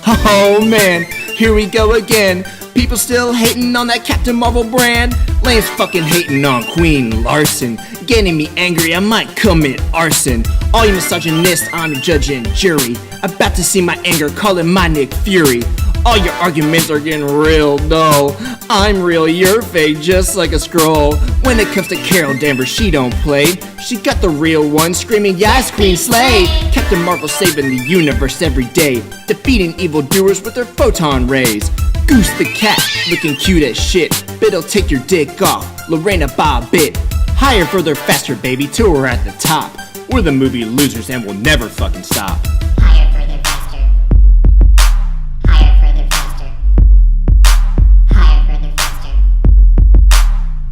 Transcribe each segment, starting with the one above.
Oh man, here we go again. People still hating on that Captain Marvel brand. Lane's fucking hating on Queen Larson, getting me angry, I might commit arson. All you misogynists on the judge and jury, about to see my anger calling my Nick Fury. All your arguments are getting real dull. I'm real, you're fake, just like a scroll. When it comes to Carol Danvers, she don't play. She got the real one, screaming, yes, Queen Slay. Captain Marvel saving the universe every day, defeating evildoers with their photon rays. Goose the cat, looking cute as shit, but it'll take your dick off. Lorena Bobbitt, higher, further, faster, baby, till we're at the top. We're the movie losers and we'll never fucking stop. Higher, further, faster. Higher, further, faster. Higher, further, faster.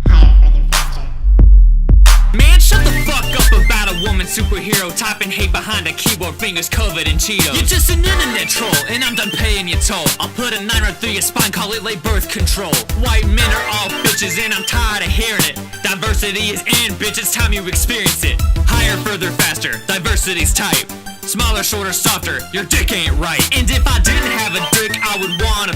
Higher, further, faster. Man, shut the fuck up about a woman superhero typing hate behind a keyboard, fingers covered in Cheetos. You're just an internet troll, and I'm done paying your toll. I'll put a 9 right through your spine, call it late birth control. White men are all bitches, and I'm tired of hearing it. Diversity is in, bitch, it's time you experience it. Higher, further, faster, diversity's type. Smaller, shorter, softer, your dick ain't right. And if I didn't have a dick, I would wanna.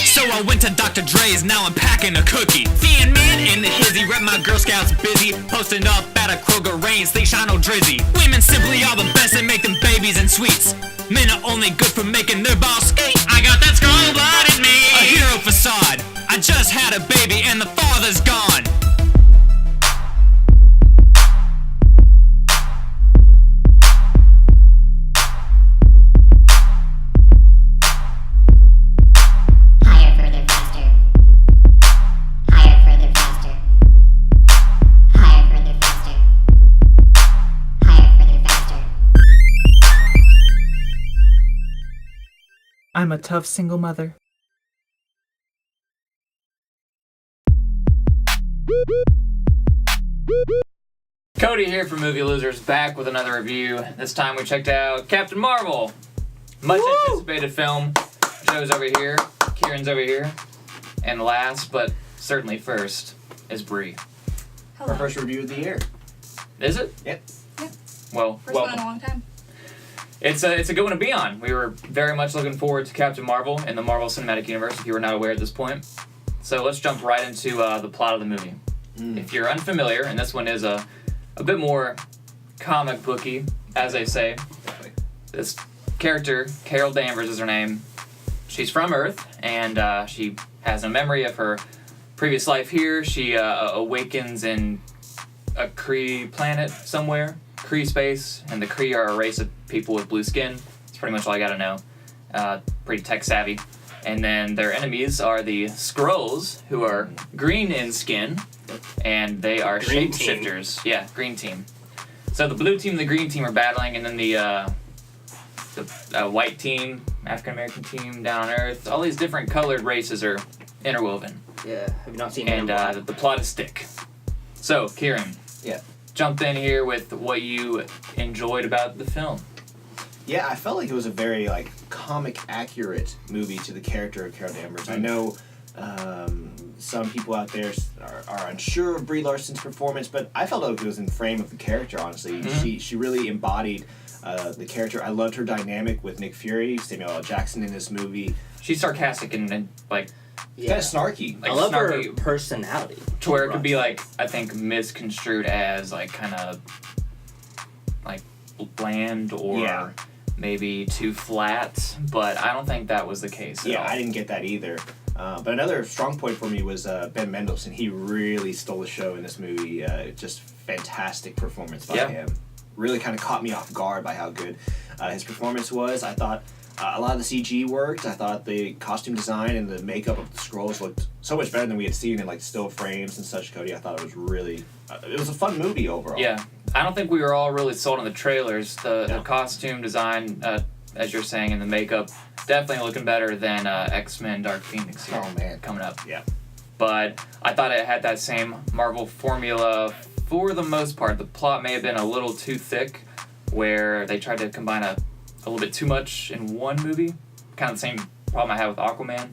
So I went to Dr. Dre's, now I'm packing a cookie. Fan man in the hizzy, rep my Girl Scouts busy. Posting up at a Kroger rain, they shine on drizzy. Women simply are the best and make them babies and sweets. Men are only good for making their balls skate. I got that scroll blood in me. A hero facade, I just had a baby and the father's gone. I'm a tough single mother. Cody here from Movie Losers, back with another review. This time we checked out Captain Marvel. Much anticipated film. Joe's over here, Kieran's over here, and last, but certainly first, is Bree. Hello. Our first review of the year. Is it? Yep. Yeah. Well, First one in a long time. It's a good one to be on. We were very much looking forward to Captain Marvel in the Marvel Cinematic Universe, if you were not aware at this point. So let's jump right into the plot of the movie. If you're unfamiliar, and this one is a bit more comic booky, as they say. This character, Carol Danvers is her name. She's from Earth, and she has a memory of her previous life here. She awakens in a Kree planet somewhere. Kree space, and the Kree are a race of people with blue skin. That's pretty much all I gotta know. Pretty tech savvy. And then their enemies are the Skrulls, who are green in skin, and they are Green shapeshifters. Yeah, green team. So the blue team and the green team are battling, and then the white team, African American team down on Earth, all these different colored races are interwoven. Yeah, have you not seen And the plot is thick. So, Kieran. Yeah. Jump in here with what you enjoyed about the film. Yeah, I felt like it was a very comic accurate movie to the character of Carol Danvers. I know some people out there are unsure of Brie Larson's performance, but I felt like it was in frame of the character. Honestly, she really embodied the character. I loved her dynamic with Nick Fury, Samuel L. Jackson in this movie. She's sarcastic and kind of snarky. Like I love snarky, her personality. to where it could be I think misconstrued as kind of bland or maybe too flat, but I don't think that was the case at all. I didn't get that either. But another strong point for me was Ben Mendelsohn. He really stole the show in this movie. Just fantastic performance by him. Really kind of caught me off guard by how good his performance was. I thought a lot of the CG worked. I thought the costume design and the makeup of the Skrulls looked so much better than we had seen in still frames and such, Cody. I thought it was really... it was a fun movie overall. Yeah. I don't think we were all really sold on the trailers. The costume design, as you're saying, and the makeup, definitely looking better than X-Men Dark Phoenix here. Oh, man. Coming up. Yeah. But I thought it had that same Marvel formula for the most part. The plot may have been a little too thick, where they tried to combine a little bit too much in one movie. Kind of the same problem I had with Aquaman.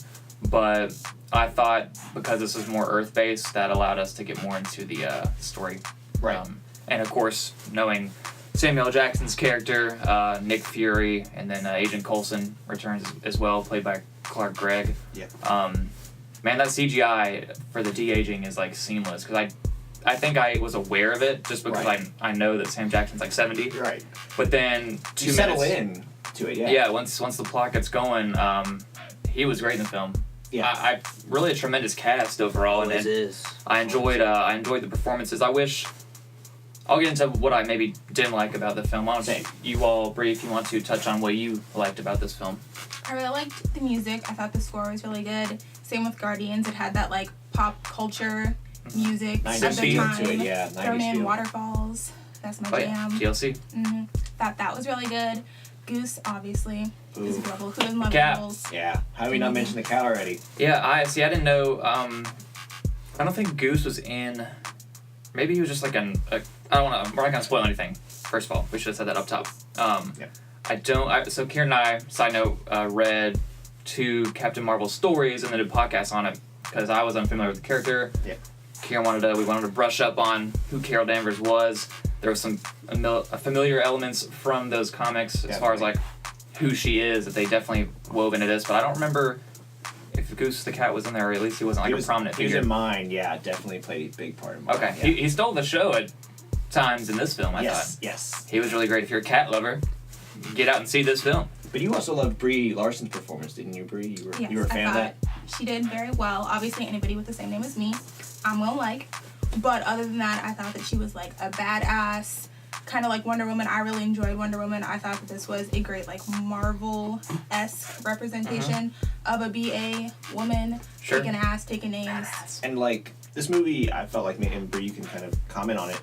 But I thought because this was more Earth-based, that allowed us to get more into the story. Right. And of course, knowing Samuel L. Jackson's character, Nick Fury, and then Agent Coulson returns as well, played by Clark Gregg. Yeah. Man, that CGI for the de-aging is like seamless, because I think I was aware of it just because Right. I know that Sam Jackson's like 70. Right. But then You settle in to it, yeah. Yeah, once the plot gets going, he was great in the film. Yeah. I really a tremendous cast overall, and I enjoyed the performances. I wish. I'll get into what I maybe didn't like about the film. I don't think you all, Bree, if you want to touch on what you liked about this film. I really liked the music. I thought the score was really good. Same with Guardians. It had that like pop culture music 90s at the feel time. to it, yeah, 90s Thrown in feel. Waterfalls. That's my Oh yeah, jam. TLC. Thought that was really good. Goose, obviously, is Ooh. incredible. Who doesn't love Cat. Goose? Yeah. How do we not mention the cow already? Yeah, I didn't know. I don't think Goose was in. Maybe he was just like I don't want to. We're not gonna spoil anything. First of all, we should have said that up top. Yeah. So Kieran and I, side note, read 2 Captain Marvel stories and then did podcasts on it because I was unfamiliar with the character. Yeah. Kieran we wanted to brush up on who Carol Danvers was. There was some familiar elements from those comics as far as like who she is that they definitely wove into this, but I don't remember if Goose the cat was in there, or at least he wasn't like a prominent He was figure. in mine, yeah, definitely played a big part in mine. Okay, Yeah. he stole the show at times in this film, I thought. Yes. He was really great. If you're a cat lover, get out and see this film. But you also loved Brie Larson's performance, didn't you, Brie? Yes, You were a fan I of that? thought she did very well. Obviously, anybody with the same name as me, I'm gonna like. But other than that, I thought that she was like a badass, kind of like Wonder Woman. I really enjoyed Wonder Woman. I thought that this was a great like Marvel-esque representation of a BA woman Sure. taking ass, taking names. And like this movie, I felt like, and Brie, you can kind of comment on it.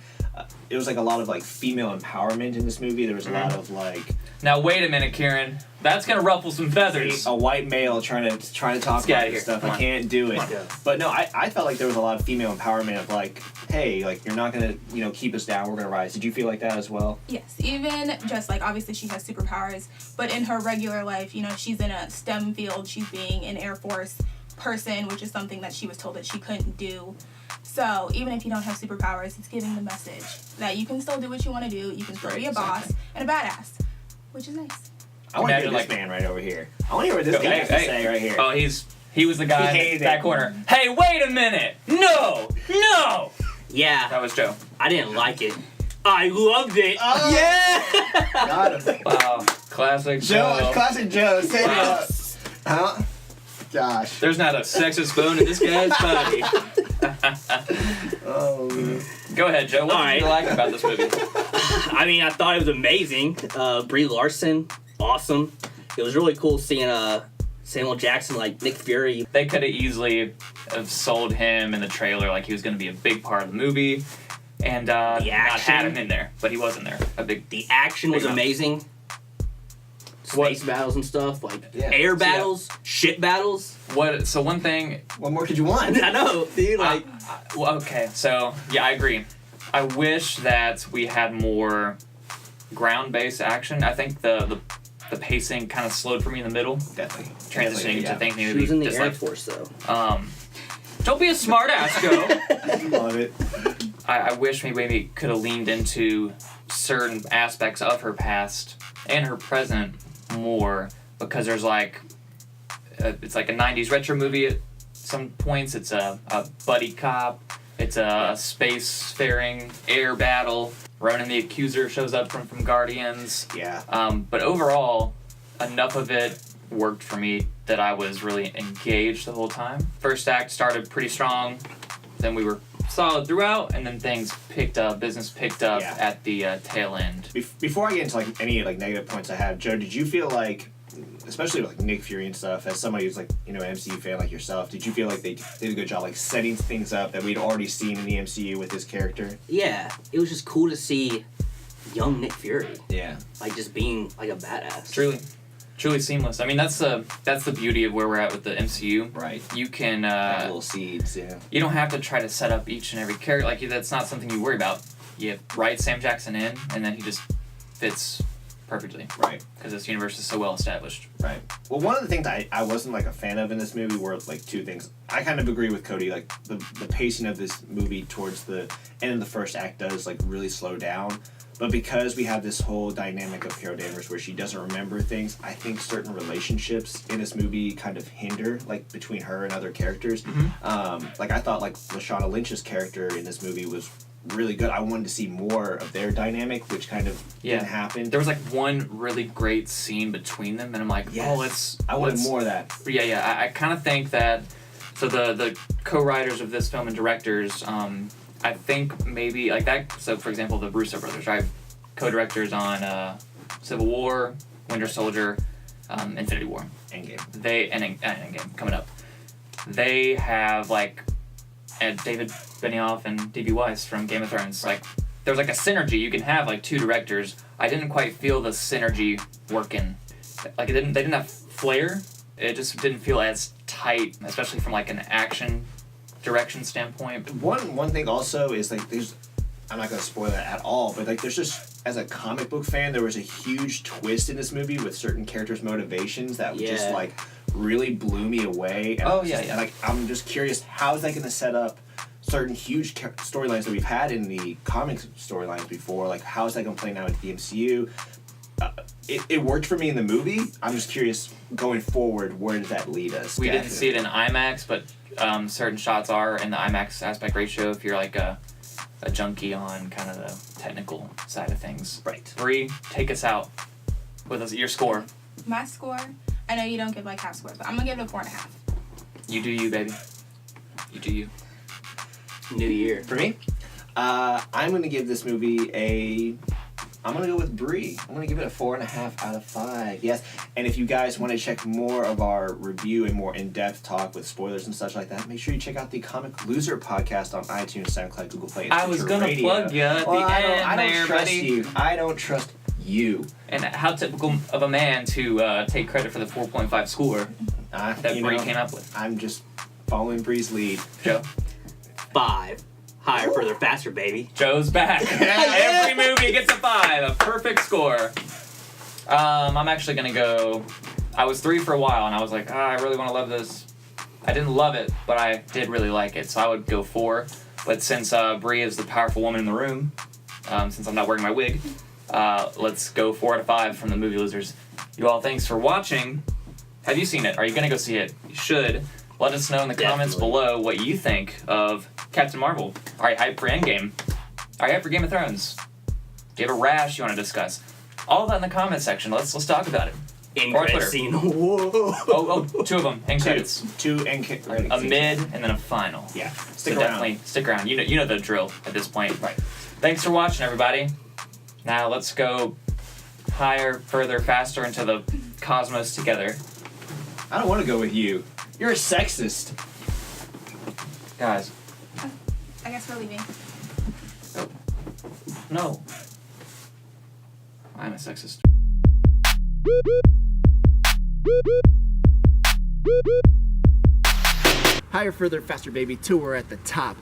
It was like a lot of like female empowerment in this movie. There was a lot of like Now wait a minute, Kieran. That's gonna ruffle some feathers. a white male trying to talk get about outta here. this stuff. Come I on. can't do it. Come on. But no, I felt like there was a lot of female empowerment of like, hey, like you're not gonna keep us down. We're gonna rise. Did you feel like that as well? Yes, even just like obviously she has superpowers, but in her regular life, she's in a STEM field. She's being an Air Force person, which is something that she was told that she couldn't do. So even if you don't have superpowers, it's giving the message that you can still do what you want to do. You can still be a boss and a badass, which is nice. I want to hear Imagine, this like- man right over here. I want to hear what this guy has to say right here. Oh, he was the guy He in hated that it. corner. Hey, wait a minute! No! Yeah, That was Joe. I didn't like it. I loved it. Oh. Yeah. Got him. Wow, classic Joe, classic Joe. Say Wow. it. Huh? Gosh. There's not a sexist bone in this guy's body. Oh. Go ahead, Joe. What did you Alright. like about this movie? I mean, I thought it was amazing. Brie Larson, awesome. It was really cool seeing Samuel Jackson like Nick Fury. They could have easily have sold him in the trailer like he was going to be a big part of the movie, and not action. had him in there, but he was in there. The action was Big amazing. Space battles and stuff, like Yeah. air battles, ship battles. So one thing. What more could you want? I know, dude. Like, Well, okay, so yeah, I agree. I wish that we had more ground-based action. I think the pacing kind of slowed for me in the middle, Definitely. transitioning to thinking she maybe was in the just Air like, Force though. don't be a smartass, Joe. Love it. I wish maybe could have leaned into certain aspects of her past and her present more, because there's like it's like a 90s retro movie at some points. It's a buddy cop. It's a space-faring air battle. Ronan the Accuser shows up from Guardians. Yeah. But overall, enough of it worked for me that I was really engaged the whole time. First act started pretty strong, then we were solid throughout, and then business picked up Yeah. at the tail end. Before I get into like any like negative points I have, Joe, did you feel like, especially with like Nick Fury and stuff, as somebody who's like an MCU fan like yourself, did you feel like they did a good job like setting things up that we'd already seen in the MCU with this character? Yeah, it was just cool to see young Nick Fury, Yeah. like just being like a badass. Truly seamless. I mean, that's the beauty of where we're at with the MCU. Right. You can Little seeds. Yeah. you don't have to try to set up each and every character. Like, that's not something you worry about. You write Sam Jackson in, and then he just fits perfectly. Right. Because this universe is so well established. Right. Well, one of the things I wasn't like a fan of in this movie were like two things. I kind of agree with Cody. Like the pacing of this movie towards the end of the first act does like really slow down. But because we have this whole dynamic of Carol Danvers where she doesn't remember things, I think certain relationships in this movie kind of hinder, like, between her and other characters. Like, I thought, like, Lashana Lynch's character in this movie was really good. I wanted to see more of their dynamic, which kind of didn't happen. There was, like, one really great scene between them, and I'm like, I wanted more of that. Yeah, I kind of think that, so the co-writers of this film and directors, I think maybe like that. So, for example, the Russo brothers, right? Co-directors on Civil War, Winter Soldier, Infinity War, Endgame. Endgame coming up. They have like, and David Benioff and D.B. Weiss from Game of Thrones. Like, there's like a synergy. You can have like two directors. I didn't quite feel the synergy working. Like they didn't have flair. It just didn't feel as tight, especially from like an action direction standpoint. One thing also is like I'm not gonna spoil that at all, but like there's just, as a comic book fan, there was a huge twist in this movie with certain characters' motivations that just like really blew me away. And like I'm just curious, how is that gonna set up certain huge storylines that we've had in the comic storylines before? Like, how is that gonna play now into the MCU? It worked for me in the movie. I'm just curious, going forward, where does that lead us? We didn't see it in IMAX, but certain shots are in the IMAX aspect ratio if you're like a junkie on kind of the technical side of things. Right. Bree, take us out with your score. My score, I know you don't give like half scores, but I'm gonna give it a 4.5. You do you, baby. You do you. New Year. For me, I'm gonna give this movie I'm gonna go with Bree. I'm gonna give it a 4.5 out of 5. Yes, and if you guys want to check more of our review and more in-depth talk with spoilers and such like that, make sure you check out the Comic Loser podcast on iTunes, SoundCloud, Google Play, and I was Stitcher gonna Radio. plug you at the end I don't there, trust buddy. you. I don't trust you. And how typical of a man to take credit for the 4.5 score that Bree came up with. I'm just following Bree's lead. Joe? 5. Higher, further, faster, baby. Joe's back. Every movie gets a 5. A perfect score. I'm actually going to go... I was 3 for a while, and I was like, I really want to love this. I didn't love it, but I did really like it, so I would go 4. But since Bree is the powerful woman in the room, since I'm not wearing my wig, let's go 4 out of 5 from the Movie Losers. You all, thanks for watching. Have you seen it? Are you going to go see it? You should. Let us know in the comments below what you think of Captain Marvel. Are you hyped for Endgame? Are you hyped for Game of Thrones? Do you have a rash you want to discuss? All that in the comment section. Let's talk about it. In Or credit Twitter. scene. Whoa. 2 of them. End credits. Two end credits. A mid and then a final. Yeah. So Stick around. definitely stick around. You know the drill at this point. Right. Thanks for watching, everybody. Now let's go higher, further, faster into the cosmos together. I don't want to go with you. You're a sexist. Guys. I guess we're leaving. No. I'm a sexist. Higher, further, faster, baby. 2 are at the top.